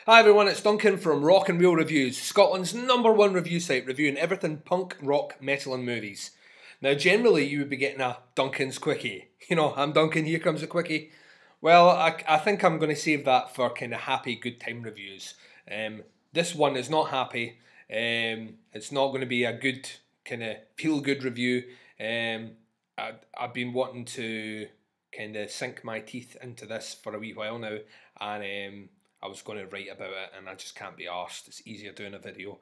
Hi everyone, it's Duncan from Rock and Real Reviews, Scotland's #1 review site, reviewing everything punk, rock, metal and movies. Now generally you would be getting a Duncan's Quickie. You know, I'm Duncan, here comes a Quickie. Well, I think I'm going to save that for kind of happy, good time reviews. This one is not happy. It's not going to be a good, kind of feel-good review. I've been wanting to kind of sink my teeth into this for a wee while now, and I was going to write about it, and I just can't be arsed. It's easier doing a video.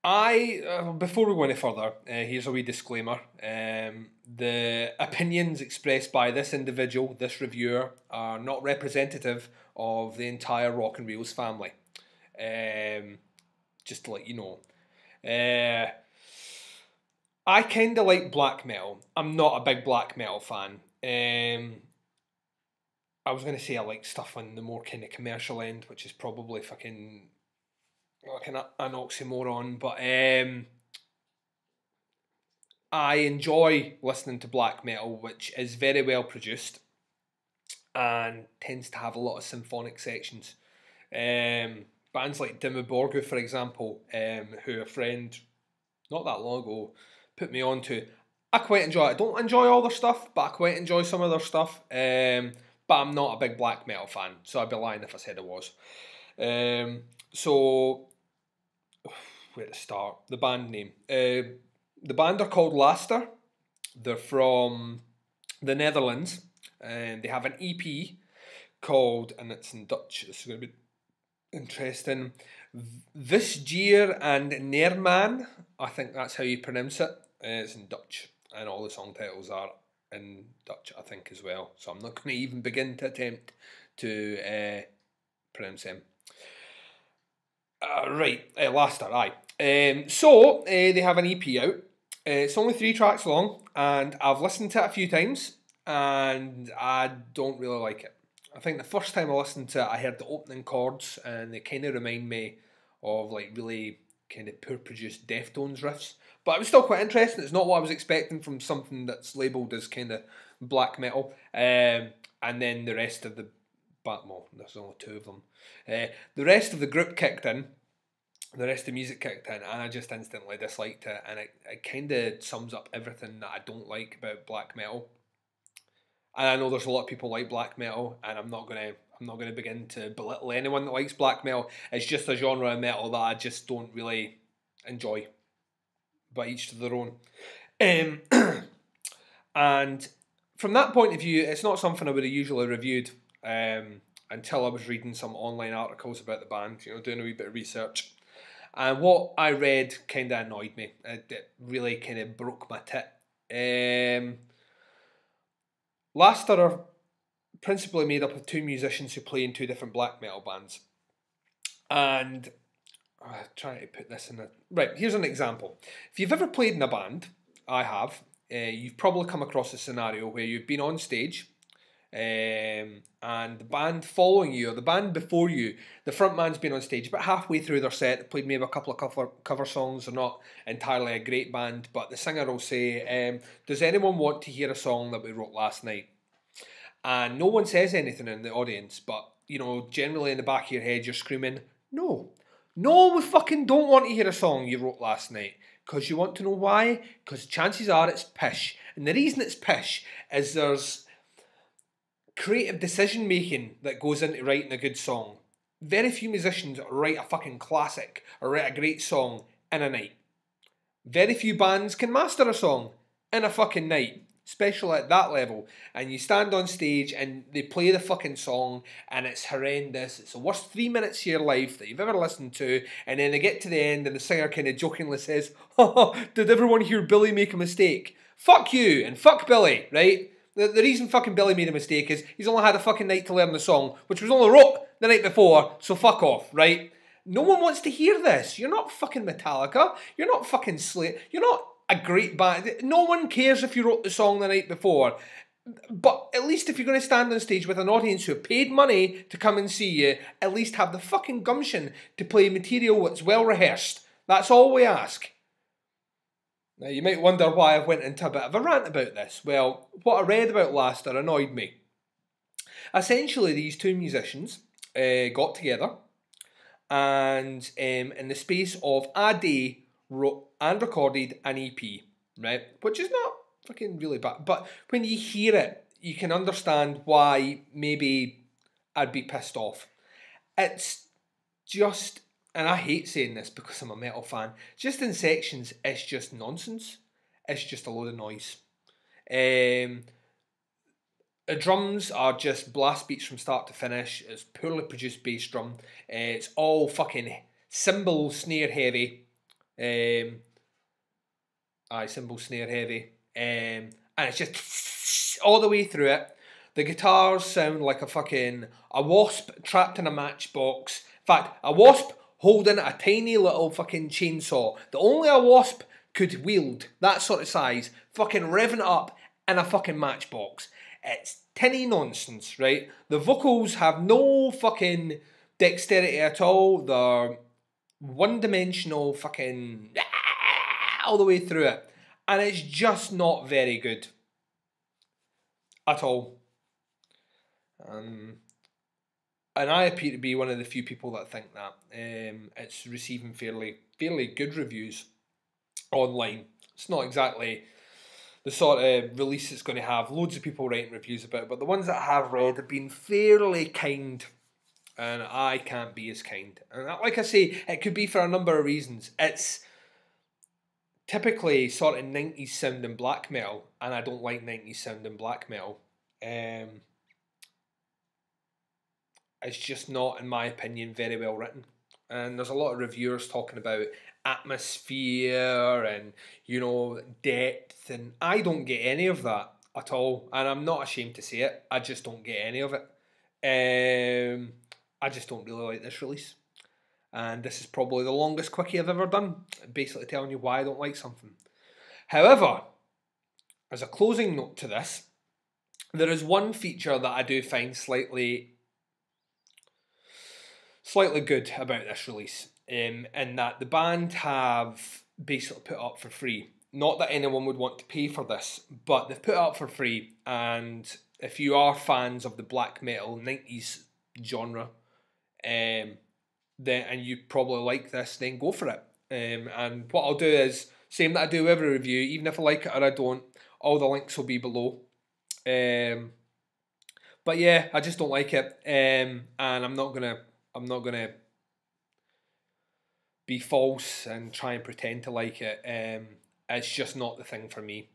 Before we go any further, here's a wee disclaimer. The opinions expressed by this individual, this reviewer, are not representative of the entire Rock and Reels family. Just to let you know. I kind of like black metal. I'm not a big black metal fan. I was going to say I like stuff on the more kind of commercial end, which is probably fucking like an oxymoron, but I enjoy listening to black metal, which is very well produced and tends to have a lot of symphonic sections. Bands like Dimmu Borgir, for example, who a friend not that long ago put me on to. I quite enjoy it. I don't enjoy all their stuff, but I quite enjoy some of their stuff. But I'm not a big black metal fan, so I'd be lying if I said I was. So, where to start? The band name. The band are called Laster. They're from the Netherlands, and they have an EP called, and it's in Dutch, this is going to be interesting, Wijsgeer Narreman. I think that's how you pronounce it. It's in Dutch, and all the song titles are in Dutch, I think, as well. So I'm not going to even begin to attempt to pronounce them. Laster, aye. So they have an EP out. It's only 3 tracks long, and I've listened to it a few times, and I don't really like it. I think the first time I listened to it, I heard the opening chords, and they kind of remind me of like really kind of poor produced Deftones riffs. But it was still quite interesting. It's not what I was expecting from something that's labelled as kind of black metal. And then the rest of the well, there's only 2 of them. The rest of the group kicked in. The rest of the music kicked in, and I just instantly disliked it. And it kind of sums up everything that I don't like about black metal. And I know there's a lot of people like black metal, and I'm not gonna begin to belittle anyone that likes black metal. It's just a genre of metal that I just don't really enjoy. But each to their own. And from that point of view, it's not something I would have usually reviewed until I was reading some online articles about the band, you know, doing a wee bit of research. And what I read kind of annoyed me. It really kind of broke my tit. Laster are principally made up of 2 musicians who play in 2 different black metal bands. And I'm trying to put this in a... Right, here's an example. If you've ever played in a band, I have, you've probably come across a scenario where you've been on stage, and the band following you, or the band before you, the front man's been on stage about halfway through their set, played maybe a couple of cover songs. They're not entirely a great band, but the singer will say, does anyone want to hear a song that we wrote last night? And no one says anything in the audience, but, you know, generally in the back of your head you're screaming, no, we fucking don't want to hear a song you wrote last night. Because you want to know why? Because chances are it's pish. And the reason it's pish is there's creative decision making that goes into writing a good song. Very few musicians write a fucking classic or write a great song in a night. Very few bands can master a song in a fucking night, especially at that level. And you stand on stage and they play the fucking song and it's horrendous. It's the worst 3 minutes of your life that you've ever listened to. And then they get to the end and the singer kind of jokingly says, oh, did everyone hear Billy make a mistake? Fuck you and fuck Billy, right? The reason fucking Billy made a mistake is he's only had a fucking night to learn the song, which was only wrote the night before, so fuck off, right? No one wants to hear this. You're not fucking Metallica. You're not fucking Slate. You're not a great band. No one cares if you wrote the song the night before. But at least if you're going to stand on stage with an audience who have paid money to come and see you, at least have the fucking gumption to play material that's well rehearsed. That's all we ask. Now you might wonder why I went into a bit of a rant about this. Well, what I read about Laster annoyed me. Essentially, these two musicians got together and in the space of a day wrote and recorded an EP, right? Which is not fucking really bad. But when you hear it, you can understand why maybe I'd be pissed off. It's just, and I hate saying this because I'm a metal fan, just in sections, it's just nonsense. It's just a load of noise. The drums are just blast beats from start to finish. It's poorly produced bass drum. It's all fucking cymbal snare heavy. Cymbal snare heavy. And it's just all the way through it. The guitars sound like a wasp trapped in a matchbox. In fact, a wasp holding a tiny little fucking chainsaw that only a wasp could wield. That sort of size. Fucking revving it up in a fucking matchbox. It's tinny nonsense, right? The vocals have no fucking dexterity at all. They're one-dimensional fucking all the way through it. And it's just not very good. At all. And I appear to be one of the few people that think that. It's receiving fairly good reviews online. It's not exactly the sort of release it's going to have loads of people writing reviews about it, but the ones that I have read have been fairly kind, and I can't be as kind. And like I say, it could be for a number of reasons. It's typically sort of 90s sounding black metal, and I don't like 90s sounding black metal. It's just not, in my opinion, very well written. And there's a lot of reviewers talking about atmosphere and, depth, and I don't get any of that at all. And I'm not ashamed to say it. I just don't get any of it. I just don't really like this release. And this is probably the longest quickie I've ever done, basically telling you why I don't like something. However, as a closing note to this, there is one feature that I do find slightly good about this release, in that the band have basically put up for free. Not that anyone would want to pay for this, but they've put it up for free, and if you are fans of the black metal 90s genre, then and you probably like this, then go for it. And what I'll do is, same that I do every review, even if I like it or I don't, all the links will be below. But yeah, I just don't like it, and I'm not gonna be false and try and pretend to like it. It's just not the thing for me.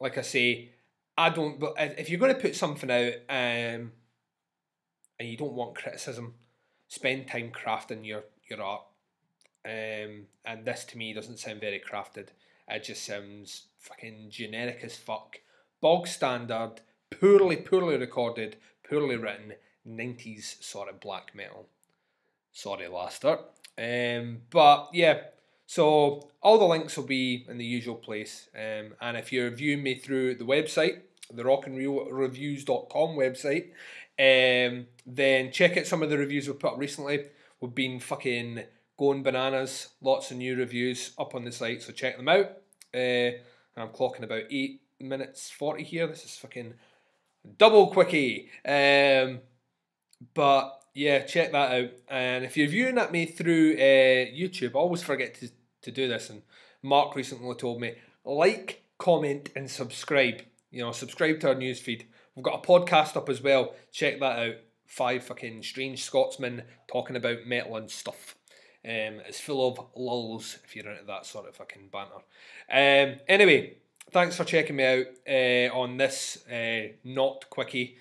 Like I say, I don't. But if you're going to put something out, and you don't want criticism, spend time crafting your art. And this to me doesn't sound very crafted. It just sounds fucking generic as fuck, bog standard, poorly recorded, poorly written, 90s sort of black metal. Sorry, Laster. But yeah, so all the links will be in the usual place. And if you're viewing me through the website, the rockandreelreviews.com website, then check out some of the reviews we've put up recently. We've been fucking going bananas. Lots of new reviews up on the site, so check them out. I'm clocking about 8 minutes 40 here. This is fucking double quickie. But yeah, check that out. And if you're viewing at me through YouTube, I always forget to do this, and Mark recently told me, like, comment and subscribe. Subscribe to our newsfeed. We've got a podcast up as well. Check that out. 5 fucking strange Scotsmen talking about metal and stuff. It's full of lulls if you're into that sort of fucking banter. Anyway, thanks for checking me out on this not quickie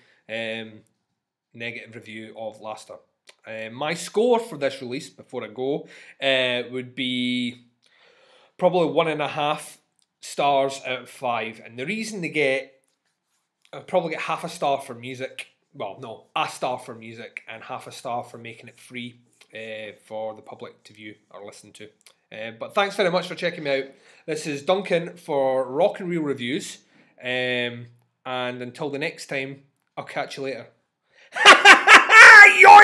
negative review of Laster. My score for this release, before I go, would be probably 1.5 stars out of 5. And the reason I'd probably get half a star for music. Well, no, a star for music and half a star for making it free for the public to view or listen to. But thanks very much for checking me out. This is Duncan for Rock and Reel Reviews. And until the next time, I'll catch you later. Yoink!